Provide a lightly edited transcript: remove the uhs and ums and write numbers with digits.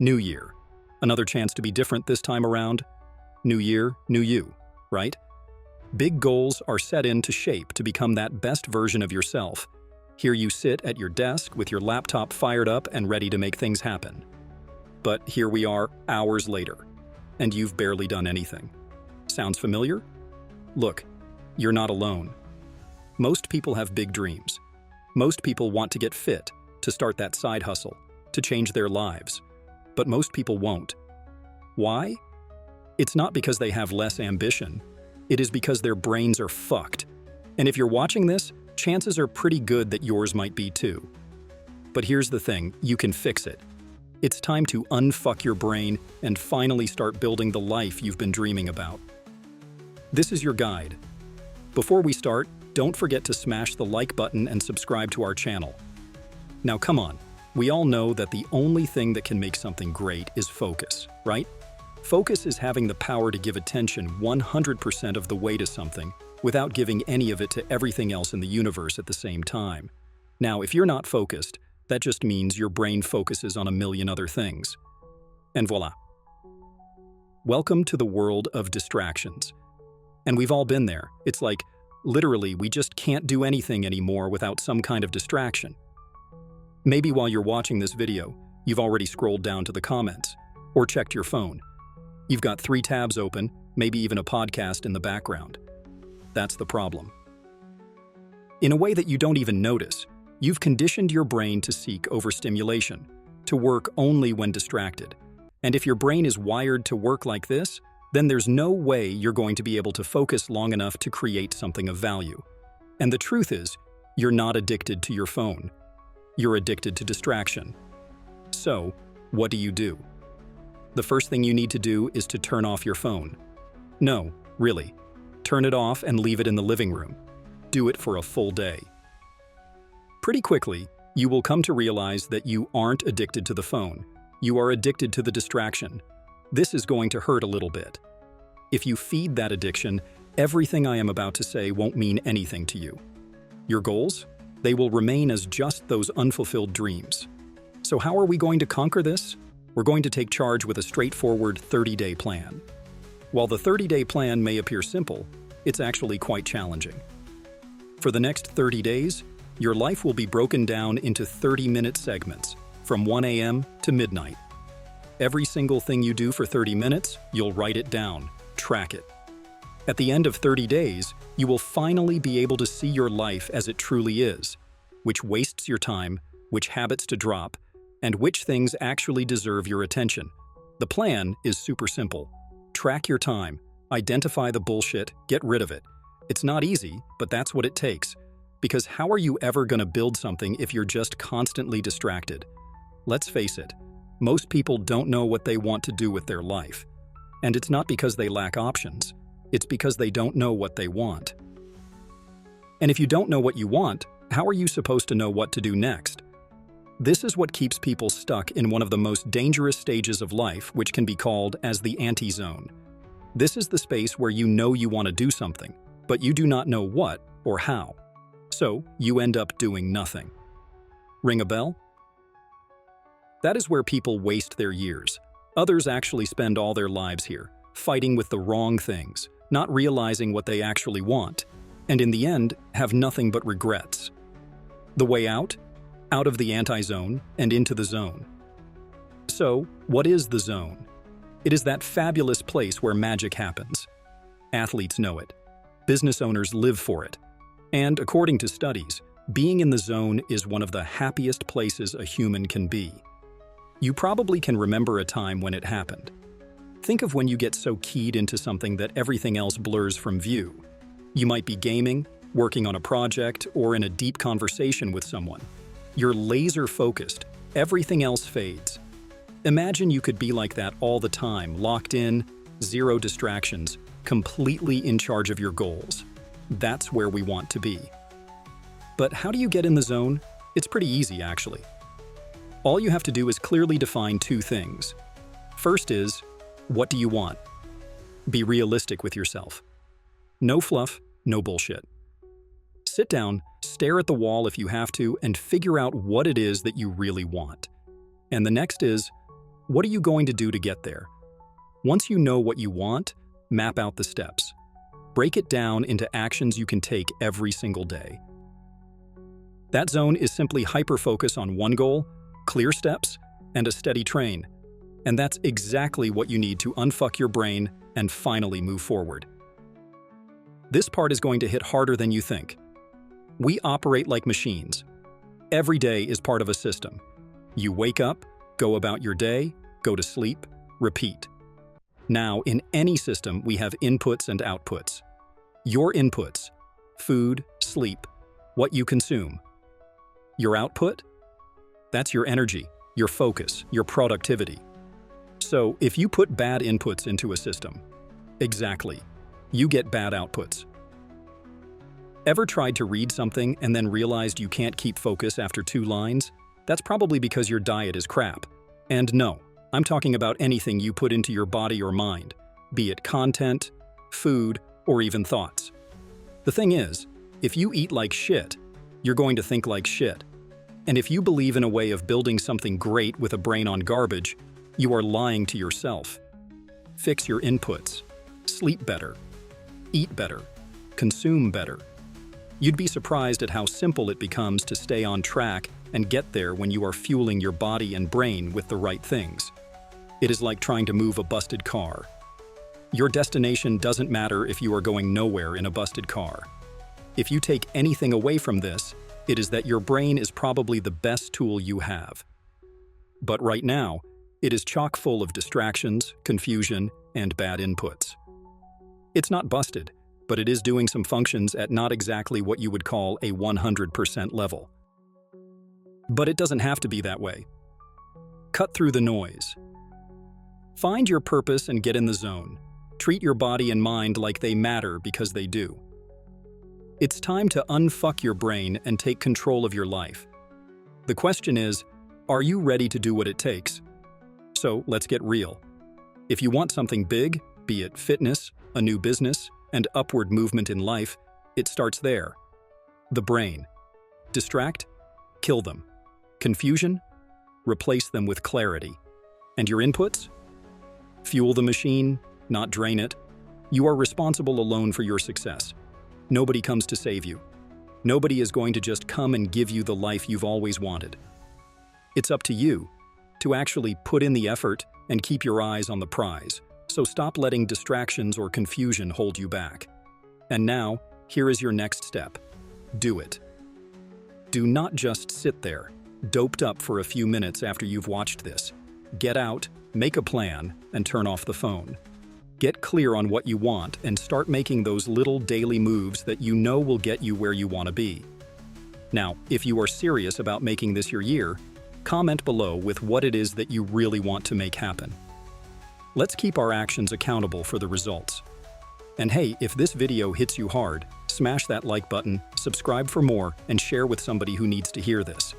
New year. Another chance to be different this time around? New year, new you, right? Big goals are set into shape to become that best version of yourself. Here you sit at your desk with your laptop fired up and ready to make things happen. But here we are, hours later, and you've barely done anything. Sounds familiar? Look, you're not alone. Most people have big dreams. Most people want to get fit, to start that side hustle, to change their lives. But most people won't. Why? It's not because they have less ambition. It is because their brains are fucked. And if you're watching this, chances are pretty good that yours might be too. But here's the thing, you can fix it. It's time to unfuck your brain and finally start building the life you've been dreaming about. This is your guide. Before we start, don't forget to smash the like button and subscribe to our channel. Now come on, we all know that the only thing that can make something great is focus, right? Focus is having the power to give attention 100% of the way to something without giving any of it to everything else in the universe at the same time. Now, if you're not focused, that just means your brain focuses on a million other things. And voila. Welcome to the world of distractions. And we've all been there. It's like, literally, we just can't do anything anymore without some kind of distraction. Maybe while you're watching this video, you've already scrolled down to the comments or checked your phone. You've got 3 tabs open, maybe even a podcast in the background. That's the problem. In a way that you don't even notice, you've conditioned your brain to seek overstimulation, to work only when distracted. And if your brain is wired to work like this, then there's no way you're going to be able to focus long enough to create something of value. And the truth is, you're not addicted to your phone. You're addicted to distraction. So, what do? The first thing you need to do is to turn off your phone. No, really. Turn it off and leave it in the living room. Do it for a full day. Pretty quickly, you will come to realize that you aren't addicted to the phone. You are addicted to the distraction. This is going to hurt a little bit. If you feed that addiction, everything I am about to say won't mean anything to you. Your goals? They will remain as just those unfulfilled dreams. So how are we going to conquer this? We're going to take charge with a straightforward 30-day plan. While the 30-day plan may appear simple, it's actually quite challenging. For the next 30 days, your life will be broken down into 30-minute segments, from 1 a.m. to midnight. Every single thing you do for 30 minutes, you'll write it down, track it. At the end of 30 days, you will finally be able to see your life as it truly is, which wastes your time, which habits to drop, and which things actually deserve your attention. The plan is super simple. Track your time, identify the bullshit, get rid of it. It's not easy, but that's what it takes. Because how are you ever going to build something if you're just constantly distracted? Let's face it, most people don't know what they want to do with their life. And it's not because they lack options. It's because they don't know what they want. And if you don't know what you want, how are you supposed to know what to do next? This is what keeps people stuck in one of the most dangerous stages of life, which can be called as the anti-zone. This is the space where you know you want to do something, but you do not know what or how. So you end up doing nothing. Ring a bell? That is where people waste their years. Others actually spend all their lives here, fighting with the wrong things, not realizing what they actually want, and in the end, have nothing but regrets. The way out? Out of the anti-zone and into the zone. So, what is the zone? It is that fabulous place where magic happens. Athletes know it. Business owners live for it. And according to studies, being in the zone is one of the happiest places a human can be. You probably can remember a time when it happened. Think of when you get so keyed into something that everything else blurs from view. You might be gaming, working on a project, or in a deep conversation with someone. You're laser focused, everything else fades. Imagine you could be like that all the time, locked in, zero distractions, completely in charge of your goals. That's where we want to be. But how do you get in the zone? It's pretty easy, actually. All you have to do is clearly define 2 things. First is, what do you want? Be realistic with yourself. No fluff, no bullshit. Sit down, stare at the wall if you have to, and figure out what it is that you really want. And the next is, What are you going to do to get there? Once you know what you want, map out the steps. Break it down into actions you can take every single day. That zone is simply hyper-focus on one goal, clear steps, and a steady train. And that's exactly what you need to unfuck your brain and finally move forward. This part is going to hit harder than you think. We operate like machines. Every day is part of a system. You wake up, go about your day, go to sleep, repeat. Now, in any system, we have inputs and outputs. Your inputs: food, sleep, what you consume. Your output? That's your energy, your focus, your productivity. So, if you put bad inputs into a system, exactly, you get bad outputs. Ever tried to read something and then realized you can't keep focus after 2 lines? That's probably because your diet is crap. And no, I'm talking about anything you put into your body or mind, be it content, food, or even thoughts. The thing is, if you eat like shit, you're going to think like shit. And if you believe in a way of building something great with a brain on garbage, you are lying to yourself. Fix your inputs. Sleep better. Eat better. Consume better. You'd be surprised at how simple it becomes to stay on track and get there when you are fueling your body and brain with the right things. It is like trying to move a busted car. Your destination doesn't matter if you are going nowhere in a busted car. If you take anything away from this, it is that your brain is probably the best tool you have. But right now, it is chock full of distractions, confusion, and bad inputs. It's not busted, but it is doing some functions at not exactly what you would call a 100% level. But it doesn't have to be that way. Cut through the noise. Find your purpose and get in the zone. Treat your body and mind like they matter because they do. It's time to unfuck your brain and take control of your life. The question is, are you ready to do what it takes? So let's get real. If you want something big, be it fitness, a new business, and upward movement in life, it starts there. The brain. Distract? Kill them. Confusion? Replace them with clarity. And your inputs? Fuel the machine, not drain it. You are responsible alone for your success. Nobody comes to save you. Nobody is going to just come and give you the life you've always wanted. It's up to you to actually put in the effort and keep your eyes on the prize. So stop letting distractions or confusion hold you back. And now, here is your next step. Do it. Do not just sit there, doped up for a few minutes after you've watched this. Get out, make a plan, and turn off the phone. Get clear on what you want and start making those little daily moves that you know will get you where you want to be. Now, if you are serious about making this your year, comment below with what it is that you really want to make happen. Let's keep our actions accountable for the results. And hey, if this video hits you hard, smash that like button, subscribe for more, and share with somebody who needs to hear this.